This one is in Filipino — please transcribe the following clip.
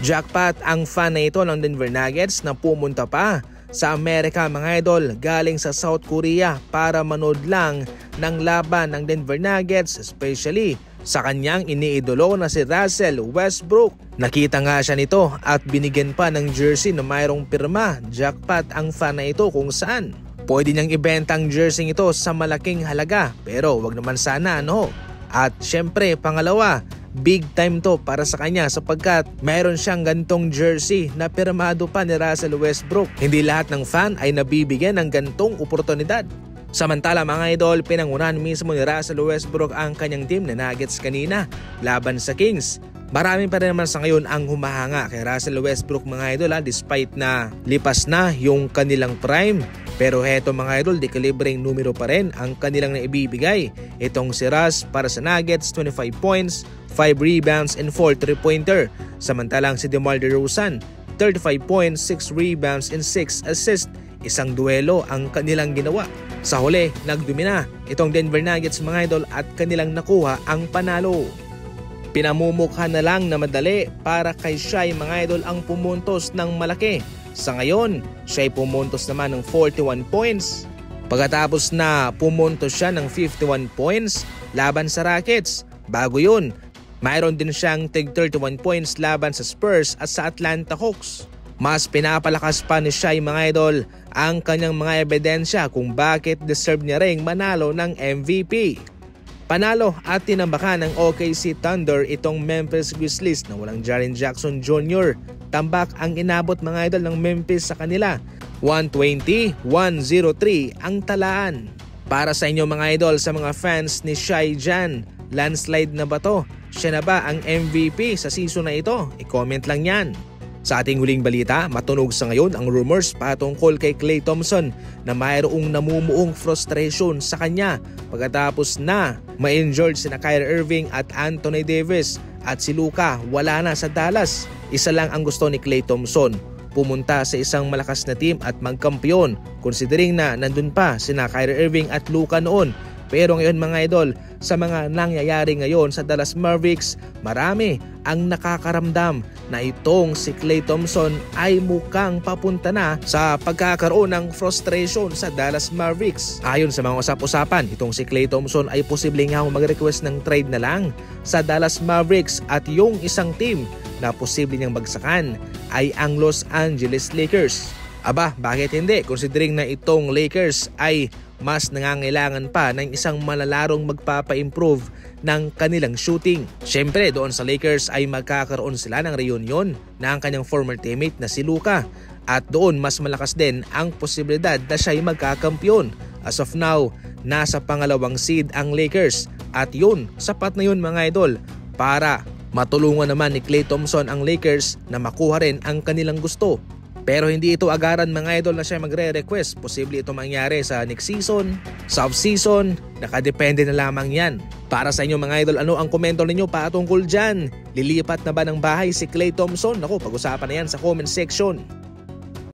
Jackpot ang fan na ito ng Denver Nuggets na pumunta pa sa Amerika mga idol galing sa South Korea para manood lang ng laban ng Denver Nuggets, especially sa kanyang iniidolo na si Russell Westbrook. Nakita nga siya nito at binigyan pa ng jersey na mayroong pirma. Jackpot ang fan na ito kung saan pwede niyang ibenta ang jersey ito sa malaking halaga, pero wag naman sana ano. At syempre pangalawa, big time to para sa kanya sapagkat mayroon siyang gantong jersey na pirmado pa ni Russell Westbrook. Hindi lahat ng fan ay nabibigyan ng gantong oportunidad. Samantala mga idol, pinangunahan mismo ni Russell Westbrook ang kanyang team na Nuggets kanina laban sa Kings. Marami pa rin naman sa ngayon ang humahanga kay Russell Westbrook mga idol despite na lipas na yung kanilang prime. Pero heto mga idol, di kalibreng numero pa rin ang kanilang naibibigay. Itong si Russ para sa Nuggets, 25 points, 5 rebounds and 4 3-pointer. Samantalang si DeMar DeRozan, 35 points, 6 rebounds and 6 assists. Isang duelo ang kanilang ginawa. Sa huli, nagdomina itong Denver Nuggets mga idol at kanilang nakuha ang panalo. Pinamumukha na lang na madali para kay Shai mga idol ang pumuntos ng malaki. Sa ngayon, Shai pumuntos naman ng 41 points. Pagkatapos na pumuntos siya ng 51 points laban sa Rockets. Bago yun, mayroon din siyang tig 31 points laban sa Spurs at sa Atlanta Hawks. Mas pinapalakas pa ni Shai mga idol ang kanyang mga ebidensya kung bakit deserve niya ring manalo ng MVP. Panalo at tinambakan ng OKC Thunder itong Memphis Grizzlies na walang Jaren Jackson Jr. Tambak ang inabot mga idol ng Memphis sa kanila. 120-103 ang talaan. Para sa inyo mga idol, sa mga fans ni Shai dyan, landslide na ba to? Siya na ba ang MVP sa season na ito? I-comment lang yan. Sa ating huling balita, matunog sa ngayon ang rumors patungkol kay Klay Thompson na mayroong namumuong frustration sa kanya pagkatapos na ma-injured sina Kyrie Irving at Anthony Davis at si Luka wala na sa Dallas. Isa lang ang gusto ni Klay Thompson, pumunta sa isang malakas na team at magkampiyon considering na nandun pa sina Kyrie Irving at Luka noon. Pero ngayon mga idol, sa mga nangyayari ngayon sa Dallas Mavericks, marami ang nakakaramdam na itong si Klay Thompson ay mukhang papunta na sa pagkakaroon ng frustration sa Dallas Mavericks. Ayon sa mga usap-usapan, itong si Klay Thompson ay posibleng nga mag-request ng trade na lang sa Dallas Mavericks at yung isang team na posible niyang bagsakan ay ang Los Angeles Lakers. Aba, bakit hindi? Considering na itong Lakers ay mas nangangailangan pa ng isang malalarong magpapa-improve ng kanilang shooting. Siyempre, doon sa Lakers ay magkakaroon sila ng reunion na ang kanyang former teammate na si Luka. At doon mas malakas din ang posibilidad na siya ay magkakampiyon. As of now, nasa pangalawang seed ang Lakers. At yun, sapat na yun mga idol para matulungan naman ni Klay Thompson ang Lakers na makuha rin ang kanilang gusto. Pero hindi ito agaran mga idol na siya magre-request. Posible ito mangyari sa next season, sa off-season, nakadepende na lamang yan. Para sa inyo mga idol, ano ang komento ninyo patungkol dyan? Lilipat na ba ng bahay si Klay Thompson? Naku, pag-usapan na yan sa comment section.